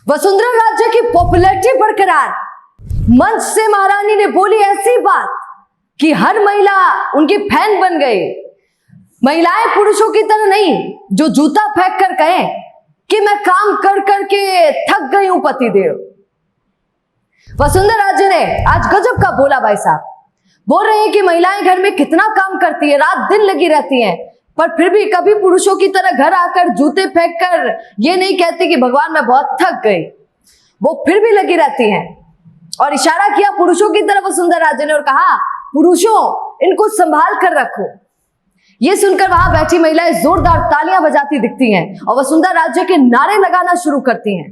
वसुंधरा राजे की पॉपुलैरिटी बरकरार। मंच से महारानी ने बोली ऐसी बात कि हर महिला उनकी फैन बन गई। महिलाएं पुरुषों की तरह नहीं जो जूता फेंक कर कहें कि मैं काम कर करके थक गई हूं पतिदेव। वसुंधरा राजे ने आज गजब का बोला भाई साहब। बोल रहे हैं कि महिलाएं घर में कितना काम करती है, रात दिन लगी रहती हैं, पर फिर भी कभी पुरुषों की तरह घर आकर जूते फेंक कर ये नहीं कहती कि भगवान मैं बहुत थक गई। वो फिर भी लगी रहती हैं और इशारा किया पुरुषों की तरफ वसुंधरा राजे ने और कहा पुरुषों इनको संभाल कर रखो। ये सुनकर वहां बैठी महिलाएं जोरदार तालियां बजाती दिखती हैं और वसुंधरा राजे के नारे लगाना शुरू करती हैं।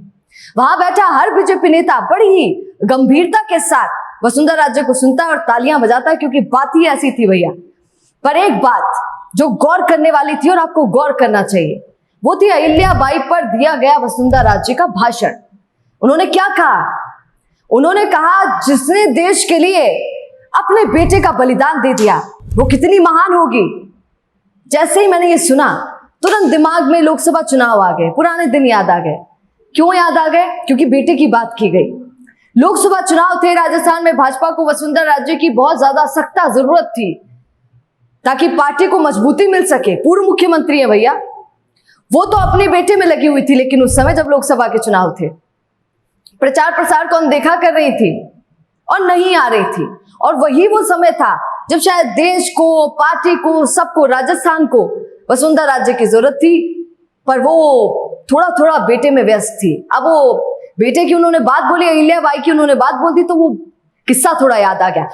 वहां बैठा हर बीजेपी नेता बड़ी ही गंभीरता के साथ वसुंधरा राजे को सुनता है और तालियां बजाता है, क्योंकि बात ही ऐसी थी भैया। पर एक बात जो गौर करने वाली थी और आपको गौर करना चाहिए, वो थी अहिल्या बाई पर दिया गया वसुंधरा राजे का भाषण। उन्होंने क्या कहा? उन्होंने कहा जिसने देश के लिए अपने बेटे का बलिदान दे दिया वो कितनी महान होगी। जैसे ही मैंने ये सुना तुरंत दिमाग में लोकसभा चुनाव आ गए, पुराने दिन याद आ गए। क्यों याद आ गए? क्योंकि बेटे की बात की गई। लोकसभा चुनाव थे राजस्थान में, भाजपा को वसुंधरा राजे की बहुत ज्यादा सख्त जरूरत थी ताकि पार्टी को मजबूती मिल सके। पूर्व मुख्यमंत्री है भैया, वो तो अपने बेटे में लगी हुई थी, लेकिन उस समय जब लोकसभा के चुनाव थे प्रचार प्रसार को अनदेखा कर रही थी और नहीं आ रही थी। और वही वो समय था जब शायद देश को, पार्टी को, सबको, राजस्थान को वसुंधरा राजे की जरूरत थी, पर वो थोड़ा थोड़ा बेटे में व्यस्त थी। अब वो बेटे की उन्होंने बात बोली, अहिल्या बाई की उन्होंने बात बोल दी, तो वो किस्सा थोड़ा याद आ गया।